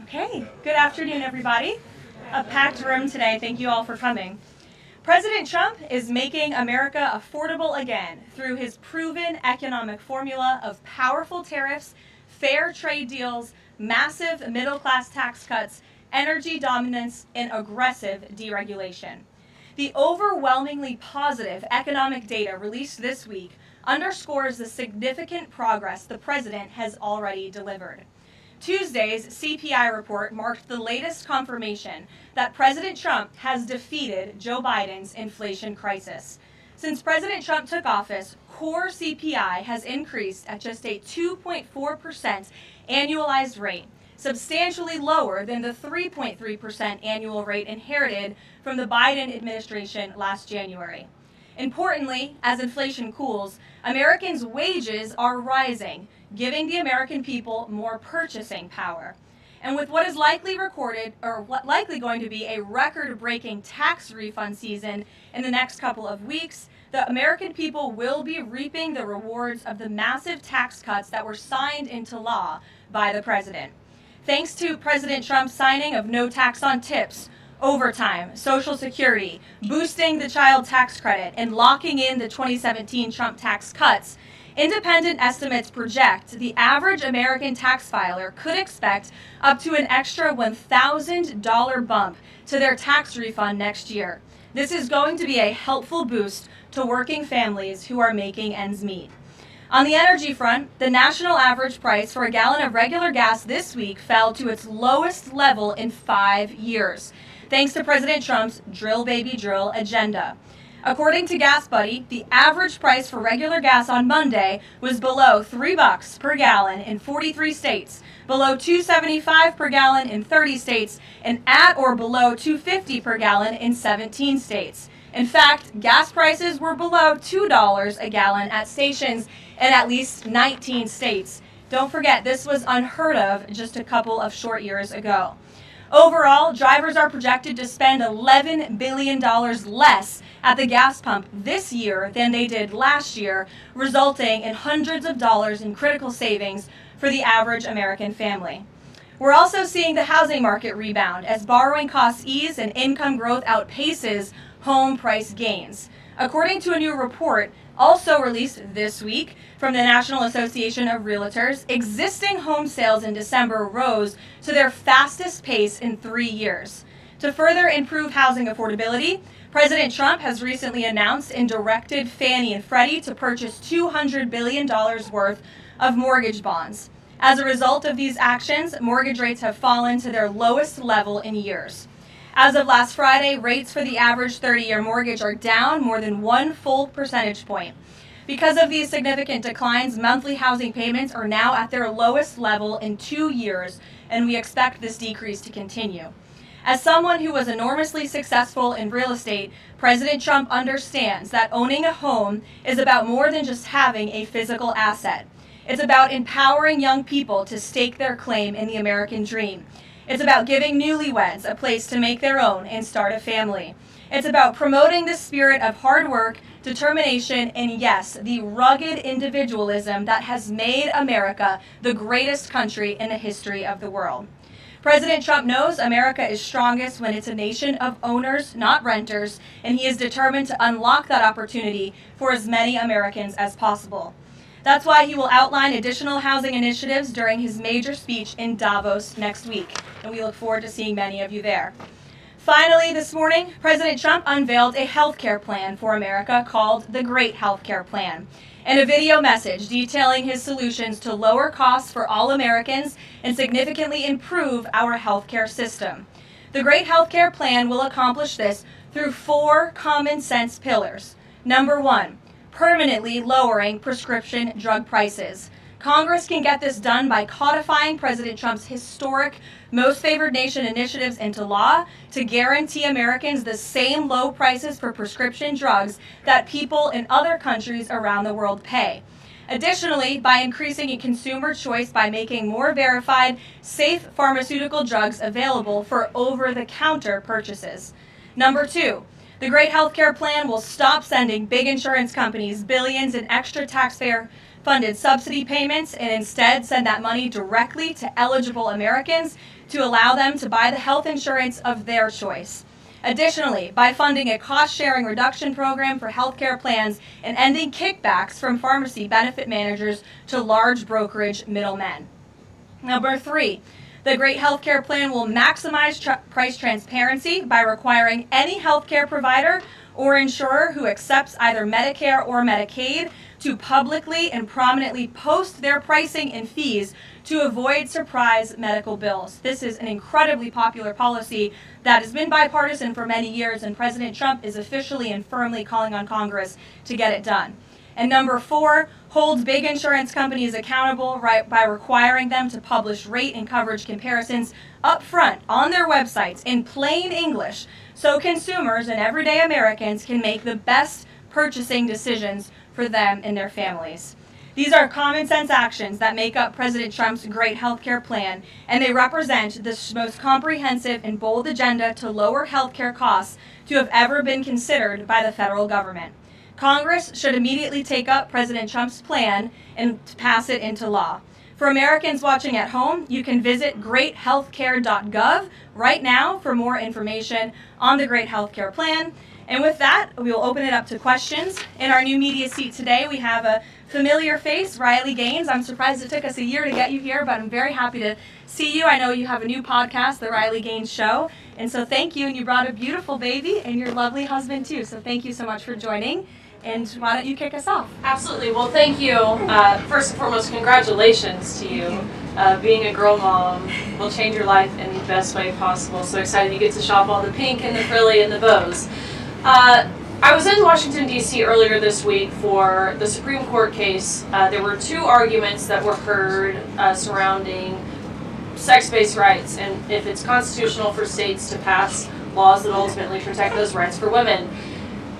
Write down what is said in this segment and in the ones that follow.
Okay, good afternoon, everybody. A packed room today. Thank you all for coming. President Trump is making America affordable again through his proven economic formula of powerful tariffs, fair trade deals, massive middle-class tax cuts, energy dominance, and aggressive deregulation. The overwhelmingly positive economic data released this week underscores the significant progress the president has already delivered. Tuesday's CPI report marked the latest confirmation that President Trump has defeated Joe Biden's inflation crisis. Since President Trump took office, core CPI has increased at just a 2.4% annualized rate, substantially lower than the 3.3% annual rate inherited from the Biden administration last January. Importantly, as inflation cools, Americans' wages are rising, giving the American people more purchasing power. And with what is likely going to be a record-breaking tax refund season in the next couple of weeks, the American people will be reaping the rewards of the massive tax cuts that were signed into law by the president. Thanks to President Trump's signing of no tax on tips, overtime, Social Security, boosting the child tax credit, and locking in the 2017 Trump tax cuts, independent estimates project the average American tax filer could expect up to an extra $1,000 bump to their tax refund next year. This is going to be a helpful boost to working families who are making ends meet. On the energy front, the national average price for a gallon of regular gas this week fell to its lowest level in 5 years, thanks to President Trump's drill baby drill agenda. According to Gas Buddy, the average price for regular gas on Monday was below $3 per gallon in 43 states, below $2.75 per gallon in 30 states, and at or below $2.50 per gallon in 17 states. In fact, gas prices were below $2 a gallon at stations in at least 19 states. Don't forget, this was unheard of just a couple of short years ago. Overall, drivers are projected to spend $11 billion less at the gas pump this year than they did last year, resulting in hundreds of dollars in critical savings for the average American family. We're also seeing the housing market rebound as borrowing costs ease and income growth outpaces home price gains. According to a new report, also released this week from the National Association of Realtors, existing home sales in December rose to their fastest pace in 3 years. To further improve housing affordability, President Trump has recently announced and directed Fannie and Freddie to purchase $200 billion worth of mortgage bonds. As a result of these actions, mortgage rates have fallen to their lowest level in years. As of last Friday, rates for the average 30-year mortgage are down more than 1 full percentage point. Because of these significant declines, monthly housing payments are now at their lowest level in 2 years, and we expect this decrease to continue. As someone who was enormously successful in real estate, President Trump understands that owning a home is about more than just having a physical asset. It's about empowering young people to stake their claim in the American dream. It's about giving newlyweds a place to make their own and start a family. It's about promoting the spirit of hard work, determination, and yes, the rugged individualism that has made America the greatest country in the history of the world. President Trump knows America is strongest when it's a nation of owners, not renters, and he is determined to unlock that opportunity for as many Americans as possible. That's why he will outline additional housing initiatives during his major speech in Davos next week, and we look forward to seeing many of you there. Finally, this morning, President Trump unveiled a healthcare plan for America called the Great Healthcare Plan, and a video message detailing his solutions to lower costs for all Americans and significantly improve our healthcare system. The Great Healthcare Plan will accomplish this through 4 common sense pillars. Number 1, permanently lowering prescription drug prices. Congress can get this done by codifying President Trump's historic Most Favored Nation initiatives into law to guarantee Americans the same low prices for prescription drugs that people in other countries around the world pay. Additionally, by increasing consumer choice by making more verified, safe pharmaceutical drugs available for over-the-counter purchases. Number 2, the Great Healthcare Plan will stop sending big insurance companies billions in extra taxpayer-funded subsidy payments and instead send that money directly to eligible Americans to allow them to buy the health insurance of their choice. Additionally, by funding a cost-sharing reduction program for healthcare plans and ending kickbacks from pharmacy benefit managers to large brokerage middlemen. Number 3, the Great Healthcare Plan will maximize price transparency by requiring any healthcare provider or insurer who accepts either Medicare or Medicaid to publicly and prominently post their pricing and fees to avoid surprise medical bills. This is an incredibly popular policy that has been bipartisan for many years, and President Trump is officially and firmly calling on Congress to get it done. And number 4, holds big insurance companies accountable by requiring them to publish rate and coverage comparisons up front on their websites in plain English so consumers and everyday Americans can make the best purchasing decisions for them and their families. These are common sense actions that make up President Trump's great healthcare plan, and they represent the most comprehensive and bold agenda to lower healthcare costs to have ever been considered by the federal government. Congress should immediately take up President Trump's plan and pass it into law. For Americans watching at home, you can visit greathealthcare.gov right now for more information on the Great Healthcare Plan. And with that, we will open it up to questions. In our new media seat today, we have a familiar face, Riley Gaines. I'm surprised it took us a year to get you here, but I'm very happy to see you. I know you have a new podcast, The Riley Gaines Show. And so thank you. And you brought a beautiful baby and your lovely husband, too. So thank you so much for joining. And why don't you kick us off? Absolutely. Well, thank you. First and foremost, congratulations to you. Being a girl mom will change your life in the best way possible. So excited you get to shop all the pink and the frilly and the bows. I was in Washington, D.C. earlier this week for the Supreme Court case. There were 2 arguments that were heard surrounding sex-based rights and if it's constitutional for states to pass laws that ultimately protect those rights for women.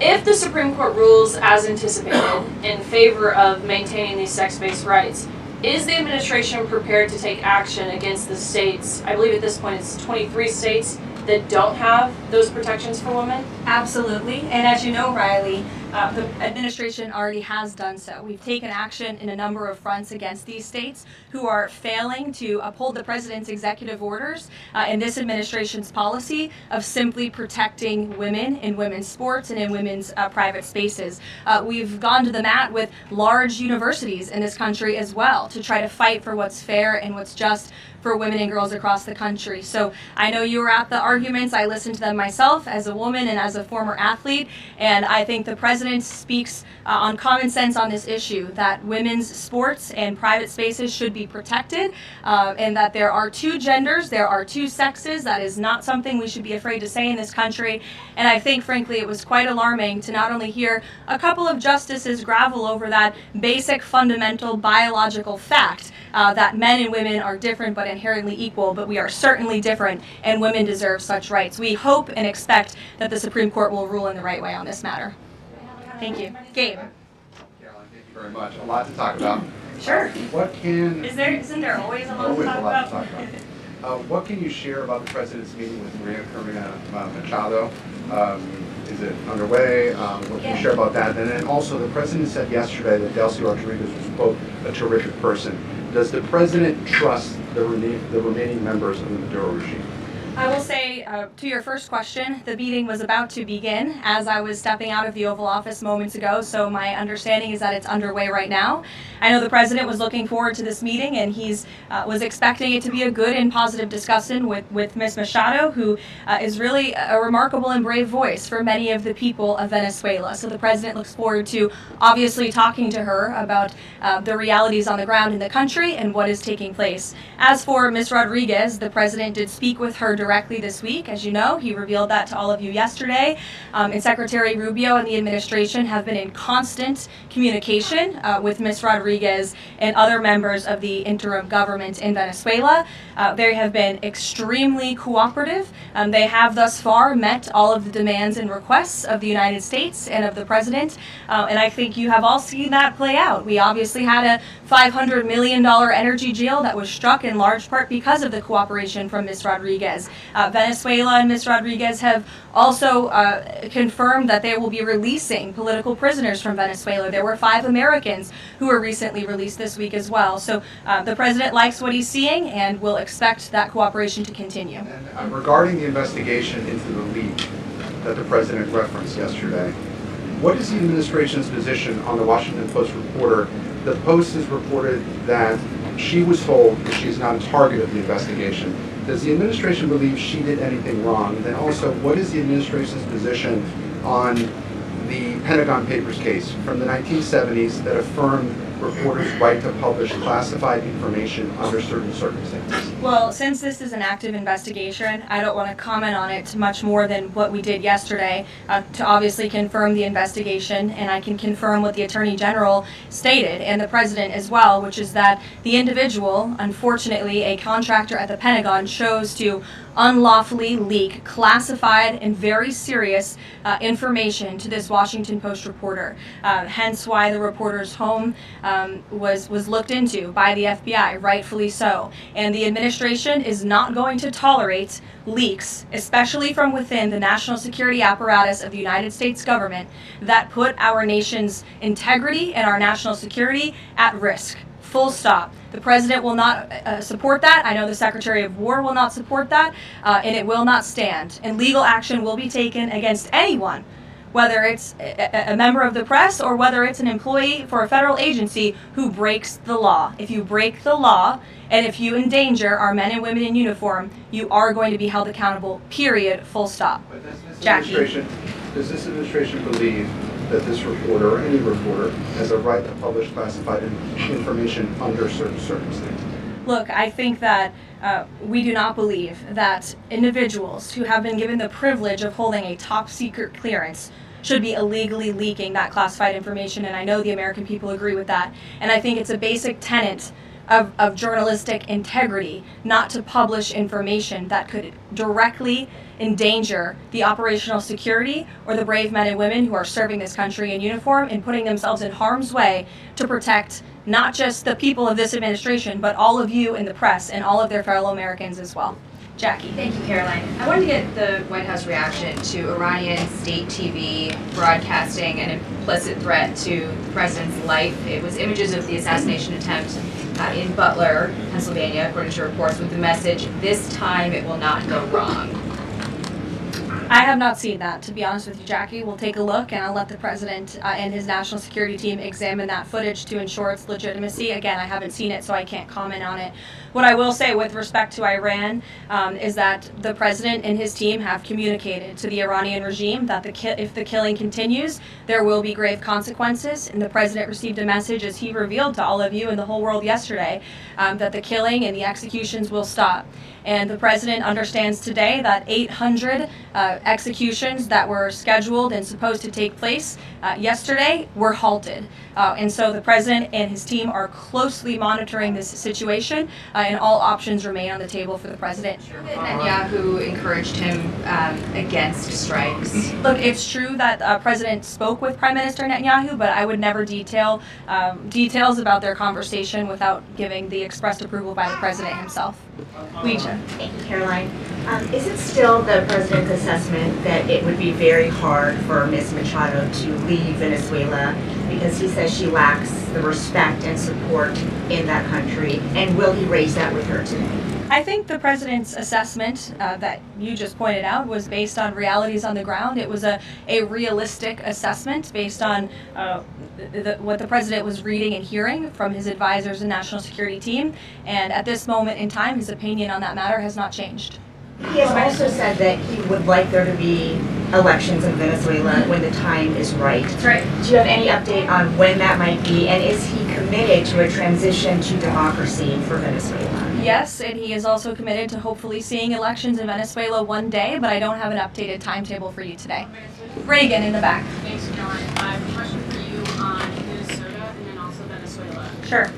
If the Supreme Court rules as anticipated in favor of maintaining these sex-based rights, is the administration prepared to take action against the states? I believe at this point it's 23 states that don't have those protections for women? Absolutely. And as you know, Riley, the administration already has done so. We've taken action in a number of fronts against these states who are failing to uphold the president's executive orders and this administration's policy of simply protecting women in women's sports and in women's private spaces. We've gone to the mat with large universities in this country as well to try to fight for what's fair and what's just for women and girls across the country. So I know you were at the arguments. I listened to them myself as a woman and as a former athlete, and I think the president speaks on common sense on this issue, that women's sports and private spaces should be protected, and that there are 2 genders, there are 2 sexes. That is not something we should be afraid to say in this country. And I think, frankly, it was quite alarming to not only hear a couple of justices gravel over that basic fundamental biological fact that men and women are different but inherently equal, but we are certainly different, and women deserve such rights. We hope and expect that the Supreme Court will rule in the right way on this matter. Thank you. Gabe. Caroline, thank you very much. A lot to talk about. Sure. Isn't there always a lot to talk about? What can you share about the president's meeting with Maria Corina Machado? Is it underway? What can you share about that? And then also, the president said yesterday that Delcy Rodriguez was, quote, a terrific person. Does the president trust the remaining members of the Maduro regime? I will say, to your first question, the meeting was about to begin as I was stepping out of the Oval Office moments ago, so my understanding is that it's underway right now. I know the president was looking forward to this meeting, and he's was expecting it to be a good and positive discussion with Ms. Machado, who is really a remarkable and brave voice for many of the people of Venezuela. So the president looks forward to obviously talking to her about the realities on the ground in the country and what is taking place. As for Ms. Rodriguez, the president did speak with her directly this week. As you know, he revealed that to all of you yesterday. And Secretary Rubio and the administration have been in constant communication with Ms. Rodriguez and other members of the interim government in Venezuela. They have been extremely cooperative. They have thus far met all of the demands and requests of the United States and of the president. And I think you have all seen that play out. We obviously had a $500 million energy deal that was struck in large part because of the cooperation from Ms. Rodriguez. Venezuela Venezuela and Ms. Rodriguez have also confirmed that they will be releasing political prisoners from Venezuela. There were 5 Americans who were recently released this week as well. So the president likes what he's seeing and will expect that cooperation to continue. And regarding the investigation into the leak that the president referenced yesterday, what is the administration's position on the Washington Post reporter? The Post has reported that she was told that she's not a target of the investigation. Does the administration believe she did anything wrong? And then also, what is the administration's position on the Pentagon Papers case from the 1970s that affirmed reporters' right to publish classified information under certain circumstances? Well, since this is an active investigation, I don't want to comment on it much more than what we did yesterday to obviously confirm the investigation, and I can confirm what the Attorney General stated and the President as well, which is that the individual, unfortunately a contractor at the Pentagon, chose to unlawfully leak classified and very serious information to this Washington Post reporter. Hence why the reporter's home was looked into by the FBI, rightfully so. And the administration is not going to tolerate leaks, especially from within the national security apparatus of the United States government, that put our nation's integrity and our national security at risk. Full stop. The president will not support that. I know the Secretary of War will not support that, and it will not stand. And legal action will be taken against anyone, whether it's a member of the press or whether it's an employee for a federal agency who breaks the law. If you break the law and if you endanger our men and women in uniform, you are going to be held accountable, period, full stop. But Jackie. Does this administration believe that this reporter, or any reporter, has a right to publish classified information under certain circumstances? Look, I think that we do not believe that individuals who have been given the privilege of holding a top secret clearance should be illegally leaking that classified information, and I know the American people agree with that. And I think it's a basic tenet of journalistic integrity not to publish information that could directly endanger the operational security or the brave men and women who are serving this country in uniform and putting themselves in harm's way to protect not just the people of this administration, but all of you in the press and all of their fellow Americans as well. Jackie. Thank you, Karoline. I wanted to get the White House reaction to Iranian state TV broadcasting an implicit threat to the president's life. It was images of the assassination attempt in Butler, Pennsylvania, according to reports, with the message, "This time it will not go wrong." I have not seen that, to be honest with you, Jackie. We'll take a look, and I'll let the president and his national security team examine that footage to ensure its legitimacy. Again, I haven't seen it, so I can't comment on it. What I will say with respect to Iran is that the president and his team have communicated to the Iranian regime that if the killing continues, there will be grave consequences. And the president received a message, as he revealed to all of you and the whole world yesterday, that the killing and the executions will stop. And the president understands today that 800 executions that were scheduled and supposed to take place yesterday were halted. And so the president and his team are closely monitoring this situation, and all options remain on the table for the president. Netanyahu encouraged him against strikes. Look, it's true that the president spoke with Prime Minister Netanyahu, but I would never detail details about their conversation without giving the expressed approval by the president himself. Ouija. Thank you, Caroline. Is it still the president's assessment that it would be very hard for Ms. Machado to leave Venezuela because he says she lacks the respect and support in that country? And will he raise that with her today? I think the president's assessment that you just pointed out was based on realities on the ground. It was a realistic assessment based on what the president was reading and hearing from his advisors and national security team. And at this moment in time, his opinion on that matter has not changed. He has also said that he would like there to be elections in Venezuela when the time is right. That's right. Do you have any update on when that might be? And is he committed to a transition to democracy for Venezuela? Yes, and he is also committed to hopefully seeing elections in Venezuela one day, but I don't have an updated timetable for you today. Reagan in the back. Thanks, Caroline. I have a question for you on Minnesota and then also Venezuela. Sure.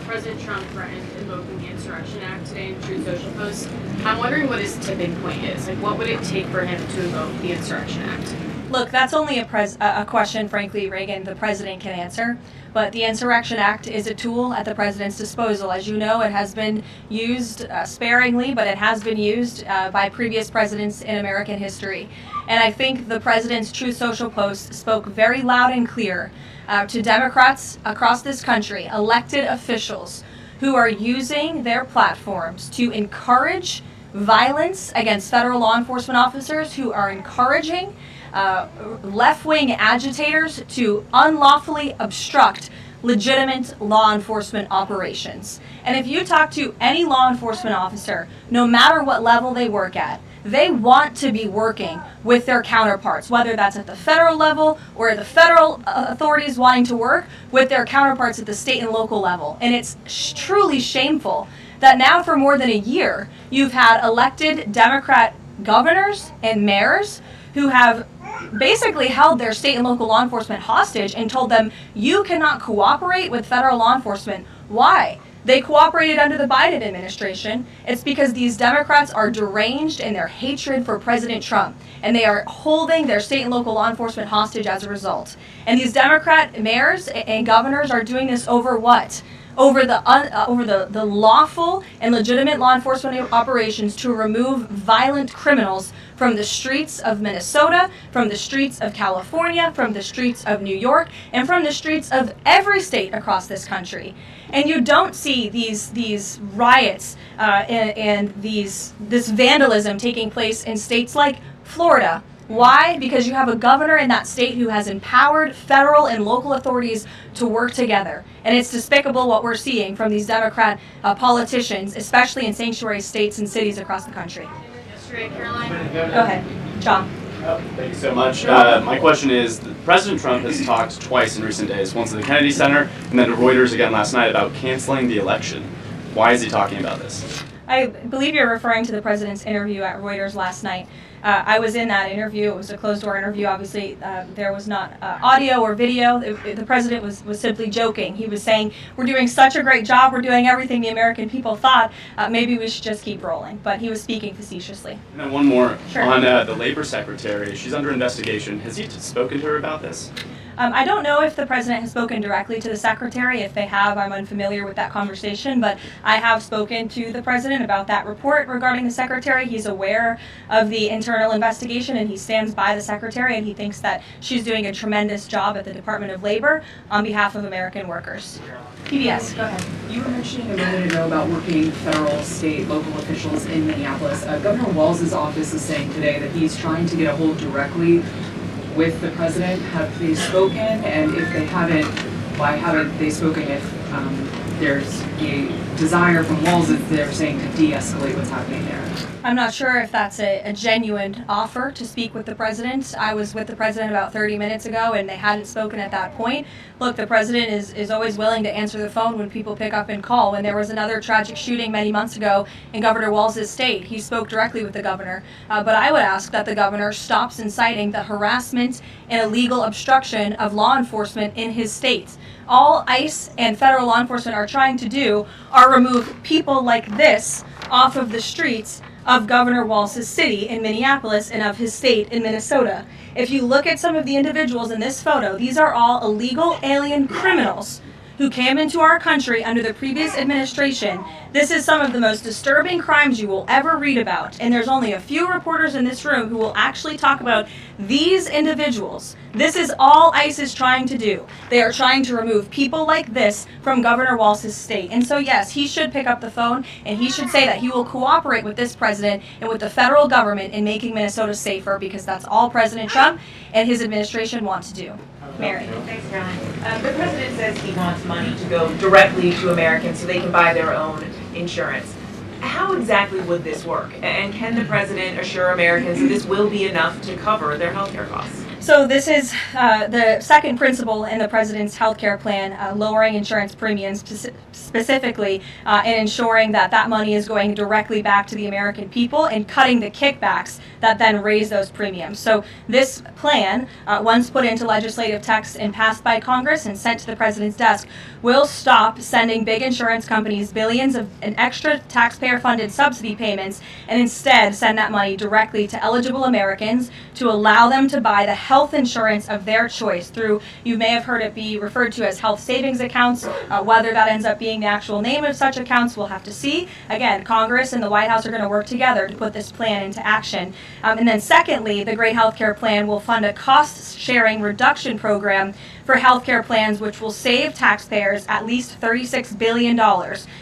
President Trump threatened invoking the Insurrection Act today in Truth Social Post. I'm wondering what his tipping point is. Like, what would it take for him to invoke the Insurrection Act? Look, that's only a question, frankly, Reagan, the president can answer. But the Insurrection Act is a tool at the president's disposal. As you know, it has been used sparingly, but it has been used by previous presidents in American history. And I think the president's Truth Social post spoke very loud and clear to Democrats across this country, elected officials who are using their platforms to encourage violence against federal law enforcement officers, who are encouraging left-wing agitators to unlawfully obstruct legitimate law enforcement operations. And if you talk to any law enforcement officer, no matter what level they work at, they want to be working with their counterparts, whether that's at the federal level or the federal authorities wanting to work with their counterparts at the state and local level. And it's truly shameful that now for more than a year, you've had elected Democrat governors and mayors who have basically held their state and local law enforcement hostage and told them, you cannot cooperate with federal law enforcement. Why? They cooperated under the Biden administration. It's because these Democrats are deranged in their hatred for President Trump, and they are holding their state and local law enforcement hostage as a result. And these Democrat mayors and governors are doing this over what? Over the lawful and legitimate law enforcement operations to remove violent criminals from the streets of Minnesota, from the streets of California, from the streets of New York, and from the streets of every state across this country. And you don't see these riots and this vandalism taking place in states like Florida. Why? Because you have a governor in that state who has empowered federal and local authorities to work together. And it's despicable what we're seeing from these Democrat politicians, especially in sanctuary states and cities across the country. Yesterday, Caroline. Go ahead, John. Thank you so much. My question is, President Trump has talked twice in recent days, once at the Kennedy Center and then to Reuters again last night about canceling the election. Why is he talking about this? I believe you're referring to the president's interview at Reuters last night. I was in that interview. It was a closed-door interview. Obviously, there was not audio or video. The president was simply joking. He was saying, we're doing such a great job. We're doing everything the American people thought. Maybe we should just keep rolling. But he was speaking facetiously. And then one more. Sure. On the labor secretary. She's under investigation. Has he spoken to her about this? I don't know if the president has spoken directly to the secretary. If they have, I'm unfamiliar with that conversation, but I have spoken to the president about that report regarding the secretary. He's aware of the internal investigation, and he stands by the secretary, and he thinks that she's doing a tremendous job at the Department of Labor on behalf of American workers. PBS, go ahead. You were mentioning a minute ago about working federal, state, local officials in Minneapolis. Governor Walz's office is saying today that he's trying to get a hold directly with the president. Have they spoken? And if they haven't, why haven't they spoken if there's a desire from Walz, that they're saying, to de-escalate what's happening there? I'm not sure if that's a genuine offer to speak with the president. I was with the president about 30 minutes ago, and they hadn't spoken at that point. Look, the president is always willing to answer the phone when people pick up and call. When there was another tragic shooting many months ago in Governor Walz's state, he spoke directly with the governor. But I would ask that the governor stops inciting the harassment and illegal obstruction of law enforcement in his state. All ICE and federal law enforcement are trying to do are remove people like this off of the streets of Governor Walz's city in Minneapolis and of his state in Minnesota. If you look at some of the individuals in this photo, these are all illegal alien criminals who came into our country under the previous administration. This is some of the most disturbing crimes you will ever read about, and there's only a few reporters in this room who will actually talk about these individuals. This is all ICE is trying to do. They are trying to remove people like this from Governor Walz's state. And so yes, he should pick up the phone, and he should say that he will cooperate with this president and with the federal government in making Minnesota safer, because that's all President Trump and his administration want to do. Mary. Thanks, Caroline. The president says he wants money to go directly to Americans so they can buy their own insurance. How exactly would this work? And can the president assure Americans that this will be enough to cover their health care costs? So this is the second principle in the president's health care plan, lowering insurance premiums specifically and ensuring that that money is going directly back to the American people and cutting the kickbacks that then raise those premiums. So this plan, once put into legislative text and passed by Congress and sent to the president's desk, will stop sending big insurance companies billions of an extra taxpayer taxpayer-funded subsidy payments and instead send that money directly to eligible Americans to allow them to buy the health insurance of their choice through, you may have heard it be referred to as health savings accounts. Whether that ends up being the actual name of such accounts, we'll have to see. Again, Congress and the White House are going to work together to put this plan into action. And then secondly, the Great Healthcare Plan will fund a cost-sharing reduction program for healthcare plans which will save taxpayers at least $36 billion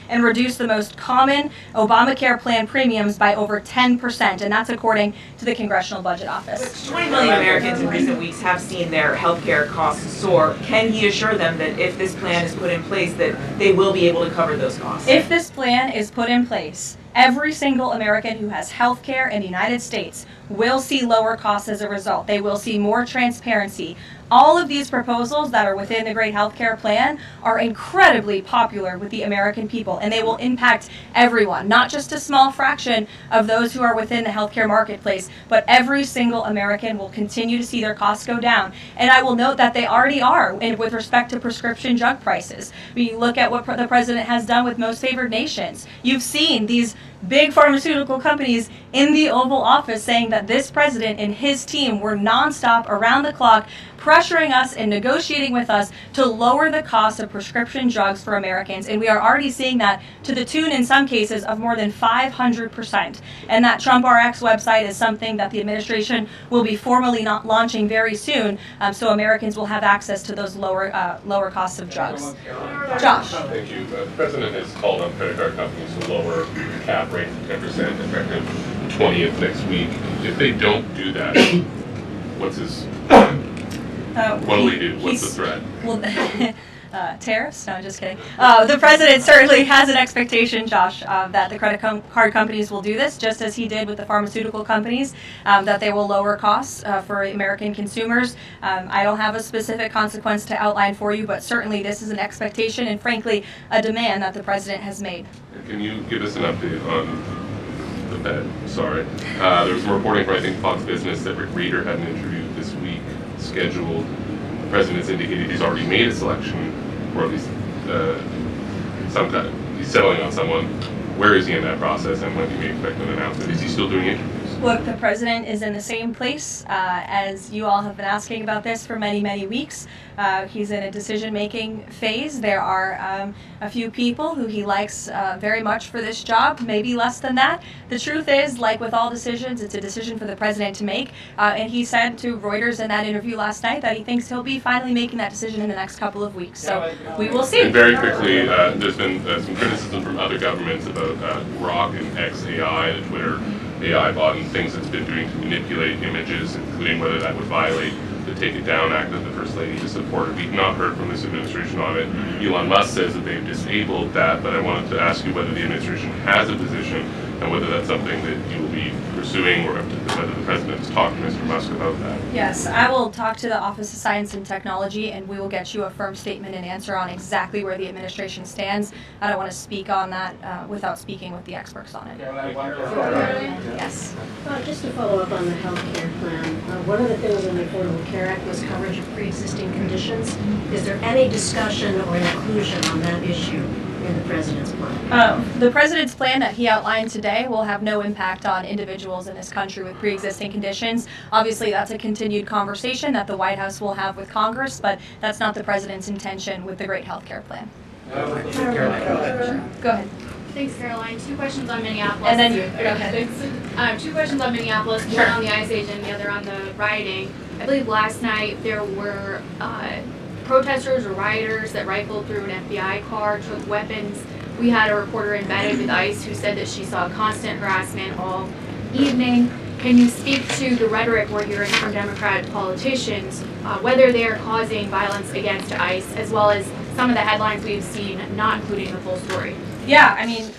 and reduce the most common Obamacare plan premiums by over 10%, and that's according to the Congressional Budget Office. 20 million Americans in recent weeks have seen their healthcare costs soar. Can he assure them that if this plan is put in place, that they will be able to cover those costs? If this plan is put in place, every single American who has health care in the United States will see lower costs as a result. They will see more transparency. All of these proposals that are within the Great Healthcare Plan are incredibly popular with the American people, and they will impact everyone, not just a small fraction of those who are within the healthcare marketplace, but every single American will continue to see their costs go down. And I will note that they already are with respect to prescription drug prices. We look at what the president has done with most favored nations. You've seen these big pharmaceutical companies in the Oval Office saying that this president and his team were nonstop, around the clock, pressuring us and negotiating with us to lower the cost of prescription drugs for Americans. And we are already seeing that to the tune, in some cases, of more than 500%. And that Trump RX website is something that the administration will be formally not launching very soon, so Americans will have access to those lower costs of drugs. Josh. Thank you. The president has called on credit card companies to lower the cap rate to 10% effective 20th next week. If they don't do that, what's his what do we do? What's the threat? Well, tariffs? No, just kidding. The president certainly has an expectation, Josh, that the credit card companies will do this, just as he did with the pharmaceutical companies, that they will lower costs for American consumers. I don't have a specific consequence to outline for you, but certainly this is an expectation and, frankly, a demand that the president has made. Can you give us an update on the Fed? Sorry. There was some reporting from, I think, Fox Business that Rick Reeder had an interview this week scheduled. The president's indicated he's already made a selection, or at least he's settling on someone. Where is he in that process, and when can we expect an announcement? Is he still doing interviews? Look, the president is in the same place as you all have been asking about this for many, many weeks. He's in a decision-making phase. There are a few people who he likes very much for this job, maybe less than that. The truth is, like with all decisions, it's a decision for the president to make. And he said to Reuters in that interview last night that he thinks he'll be finally making that decision in the next couple of weeks. So we will see. And very quickly, there's been some criticism from other governments about Grok and XAI, the Twitter AI bot, and things it's been doing to manipulate images, including whether that would violate the Take It Down Act that the First Lady has supported. We've not heard from this administration on it. Elon Musk says that they've disabled that, but I wanted to ask you whether the administration has a position and whether that's something that you will be pursuing, or whether the president has talked to Mr. Musk about that. Yes, I will talk to the Office of Science and Technology, and we will get you a firm statement and answer on exactly where the administration stands. I don't want to speak on that without speaking with the experts on it. Yes. Just to follow up on the health care plan, one of the things in the Affordable Care Act was coverage of pre-existing conditions. Is there any discussion or inclusion on that issue in the president's plan? The president's plan that he outlined today will have no impact on individuals in this country with pre-existing conditions. Obviously, that's a continued conversation that the White House will have with Congress, but that's not the president's intention with the Great Healthcare Plan. Go ahead. Thanks, Caroline. Two questions on Minneapolis. And then you, go ahead. Thanks. Two questions on Minneapolis, one on the ICE agent and the other on the rioting. I believe last night there were protesters or rioters that rifled through an FBI car, took weapons. We had a reporter embedded with ICE who said that she saw constant harassment all evening. Can you speak to the rhetoric we're hearing from Democrat politicians, whether they are causing violence against ICE, as well as some of the headlines we've seen not including the full story? Yeah, I mean,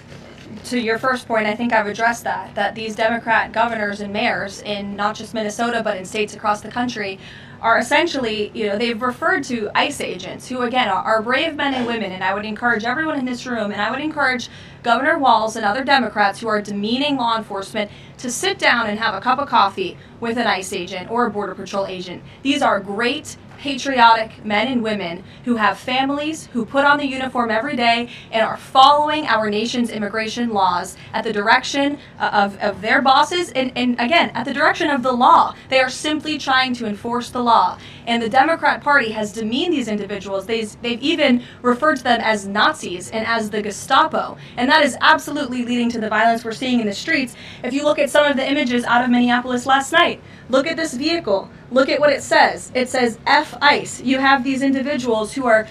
to your first point, I think I've addressed that these Democrat governors and mayors in not just Minnesota, but in states across the country are essentially, they've referred to ICE agents who, again, are brave men and women, and I would encourage everyone in this room, and I would encourage Governor Walz and other Democrats who are demeaning law enforcement to sit down and have a cup of coffee with an ICE agent or a Border Patrol agent. These are great, patriotic men and women who have families, who put on the uniform every day and are following our nation's immigration laws at the direction of their bosses and again, at the direction of the law. They are simply trying to enforce the law. And the Democrat Party has demeaned these individuals. They've even referred to them as Nazis and as the Gestapo. And that is absolutely leading to the violence we're seeing in the streets. If you look at some of the images out of Minneapolis last night, look at this vehicle. Look at what it says. It says F ICE. You have these individuals who are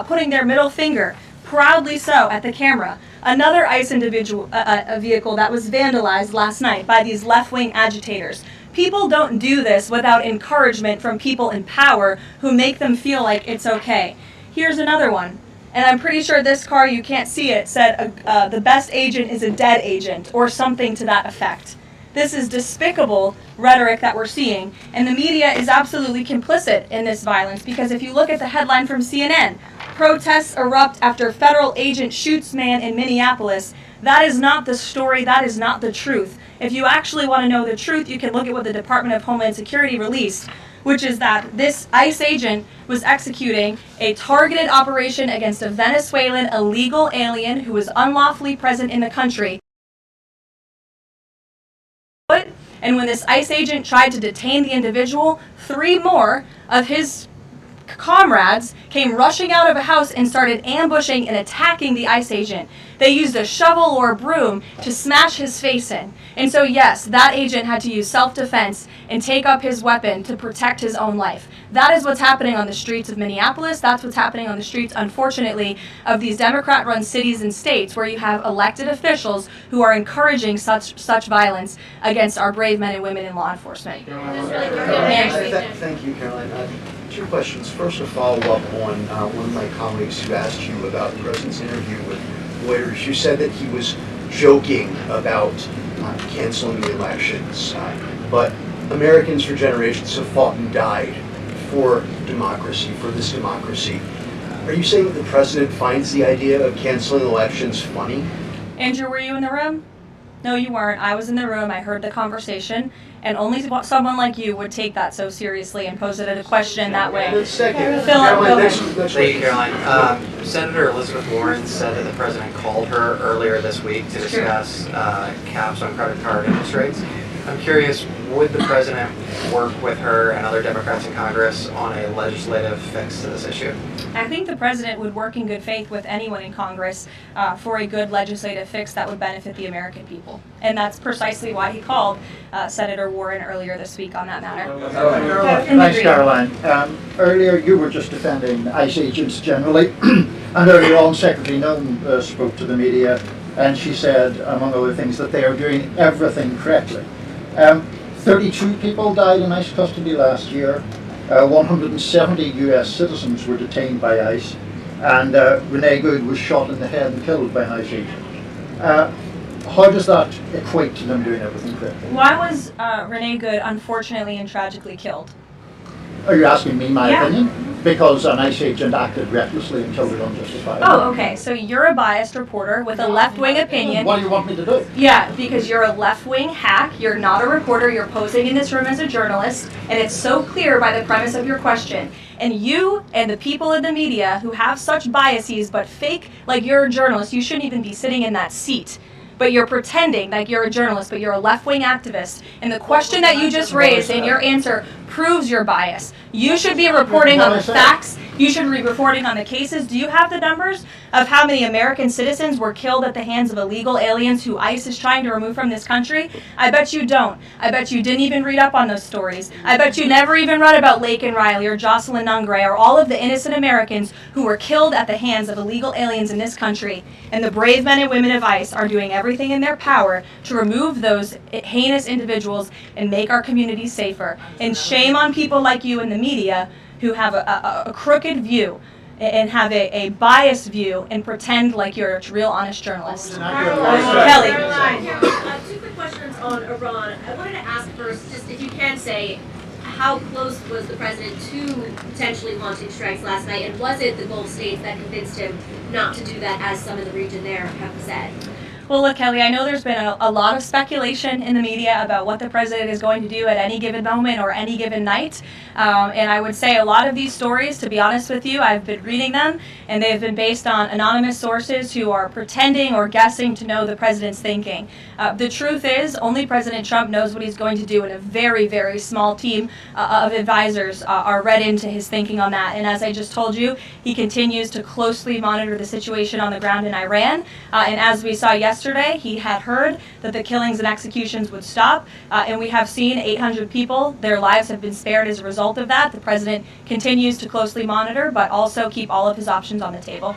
putting their middle finger, proudly so, at the camera. Another ICE individual, a vehicle that was vandalized last night by these left-wing agitators. People don't do this without encouragement from people in power who make them feel like it's okay. Here's another one. And I'm pretty sure this car, you can't see it, said the best agent is a dead agent, or something to that effect. This is despicable rhetoric that we're seeing, and the media is absolutely complicit in this violence, because if you look at the headline from CNN, protests erupt after federal agent shoots man in Minneapolis, that is not the story, that is not the truth. If you actually want to know the truth, you can look at what the Department of Homeland Security released, which is that this ICE agent was executing a targeted operation against a Venezuelan illegal alien who was unlawfully present in the country. And when this ICE agent tried to detain the individual, 3 more of his comrades came rushing out of a house and started ambushing and attacking the ICE agent. They used a shovel or a broom to smash his face in. And so yes, that agent had to use self-defense and take up his weapon to protect his own life. That is what's happening on the streets of Minneapolis. That's what's happening on the streets, unfortunately, of these Democrat-run cities and states where you have elected officials who are encouraging such violence against our brave men and women in law enforcement. Thank you, Caroline. 2 questions. First, a follow-up on one of my colleagues who asked you about the president's interview with Reuters. You said that he was joking about canceling the elections, but Americans for generations have fought and died for democracy, for this democracy. Are you saying that the president finds the idea of canceling elections funny? Andrew, were you in the room? No, you weren't. I was in the room. I heard the conversation. And only someone like you would take that so seriously and pose it as a question that way. Second, Thank you, Caroline. Senator Elizabeth Warren said that the president called her earlier this week to discuss caps on credit card interest rates. I'm curious, would the president work with her and other Democrats in Congress on a legislative fix to this issue? I think the president would work in good faith with anyone in Congress for a good legislative fix that would benefit the American people. And that's precisely why he called Senator Warren earlier this week on that matter. Thanks, Caroline. Earlier you were just defending ICE agents generally, and earlier on Secretary Nunn spoke to the media, and she said, among other things, that they are doing everything correctly. 32 people died in ICE custody last year. 170 US citizens were detained by ICE, and Renee Good was shot in the head and killed by an ICE agent. How does that equate to them doing everything correctly? Why was Renee Good unfortunately and tragically killed? Are you asking me my opinion? Because an ICE agent acted recklessly and killed her unjustifiably. Oh, okay. So you're a biased reporter with a left-wing opinion. What do you want me to do? Yeah, because you're a left-wing hack. You're not a reporter. You're posing in this room as a journalist, and it's so clear by the premise of your question. And you and the people in the media who have such biases but fake like you're a journalist, you shouldn't even be sitting in that seat. But you're pretending like you're a journalist, but you're a left-wing activist. And the question that you just raised and your answer proves your bias. You should be reporting on the facts. You should be reporting on the cases. Do you have the numbers of how many American citizens were killed at the hands of illegal aliens who ICE is trying to remove from this country? I bet you don't. I bet you didn't even read up on those stories. I bet you never even read about Laken Riley or Jocelyn Nungray or all of the innocent Americans who were killed at the hands of illegal aliens in this country. And the brave men and women of ICE are doing everything in their power to remove those heinous individuals and make our communities safer. And shame on people like you in the media who have a crooked view and have a biased view and pretend like you're a real honest journalist. Kelly. Caroline, 2 quick questions on Iran. I wanted to ask first, just if you can say, how close was the president to potentially launching strikes last night, and was it the Gulf states that convinced him not to do that, as some in the region there have said? Well, look, Kelly, I know there's been a lot of speculation in the media about what the president is going to do at any given moment or any given night. And I would say a lot of these stories, to be honest with you, I've been reading them, and they've been based on anonymous sources who are pretending or guessing to know the president's thinking. The truth is, only President Trump knows what he's going to do, and a very, very small team of advisors are read into his thinking on that. And as I just told you, he continues to closely monitor the situation on the ground in Iran. And as we saw yesterday, he had heard that the killings and executions would stop, and we have seen 800 people, their lives have been spared as a result of that. The president continues to closely monitor, but also keep all of his options on the table.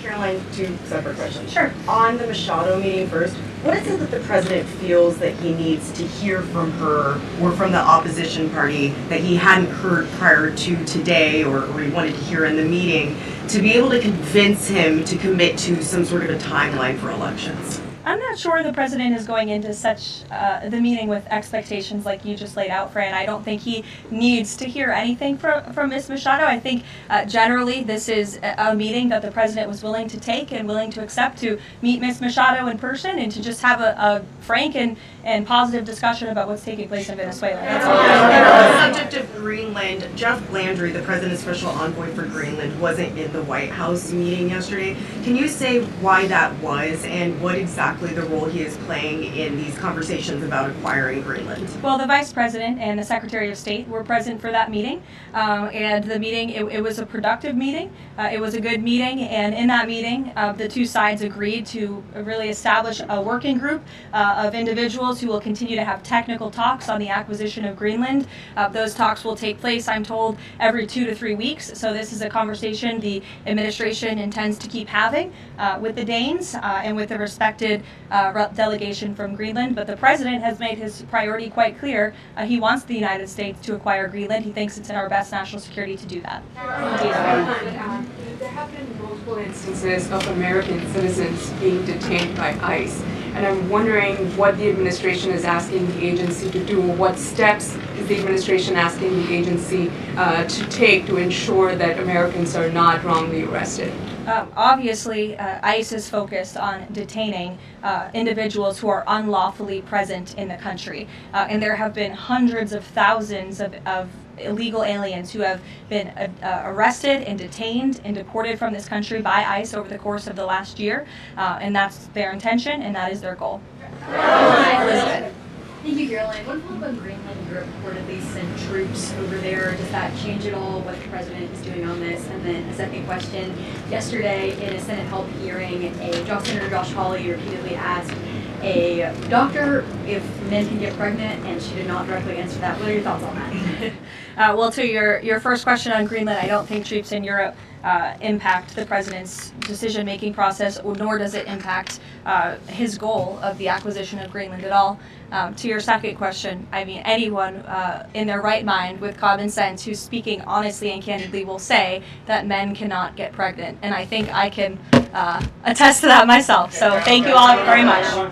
Caroline, two separate questions. Sure. On the Machado meeting first, what is it that the president feels that he needs to hear from her or from the opposition party that he hadn't heard prior to today, or he wanted to hear in the meeting, to be able to convince him to commit to some sort of a timeline for elections? I'm not sure the president is going into such the meeting with expectations like you just laid out, Fran. I don't think he needs to hear anything from Ms. Machado. I think generally this is a meeting that the president was willing to take and willing to accept, to meet Ms. Machado in person and to just have a frank and positive discussion about what's taking place in Venezuela. That's all. On the subject of Greenland, Jeff Landry, the president's special envoy for Greenland, wasn't in the White House meeting yesterday. Can you say why that was and what exactly the role he is playing in these conversations about acquiring Greenland? Well, the Vice President and the Secretary of State were present for that meeting, and the meeting, it was a productive meeting. It was a good meeting, and in that meeting, the two sides agreed to really establish a working group of individuals who will continue to have technical talks on the acquisition of Greenland. Those talks will take place, I'm told, every 2 to 3 weeks, so this is a conversation the administration intends to keep having with the Danes and with the respected delegation from Greenland. But the president has made his priority quite clear. He wants the United States to acquire Greenland. He thinks it's in our best national security to do that. There have been multiple instances of American citizens being detained by ICE, and I'm wondering what the administration is asking the agency to do, or what steps is the administration asking the agency to take to ensure that Americans are not wrongly arrested? Obviously, ICE is focused on detaining individuals who are unlawfully present in the country. And there have been hundreds of thousands of illegal aliens who have been arrested and detained and deported from this country by ICE over the course of the last year. And that's their intention, and that is their goal. Elizabeth. Thank you, Caroline. One follow-up on Greenland. Europe reportedly sent troops over there. Does that change at all what the president is doing on this? And then a second question. Yesterday, in a Senate help hearing, Senator Josh Hawley repeatedly asked a doctor if men can get pregnant, and she did not directly answer that. What are your thoughts on that? Well, to your first question on Greenland, I don't think troops in Europe impact the president's decision-making process, nor does it impact his goal of the acquisition of Greenland at all. To your second question, I mean, anyone in their right mind with common sense who's speaking honestly and candidly will say that men cannot get pregnant. And I think I can attest to that myself. So thank you all very much.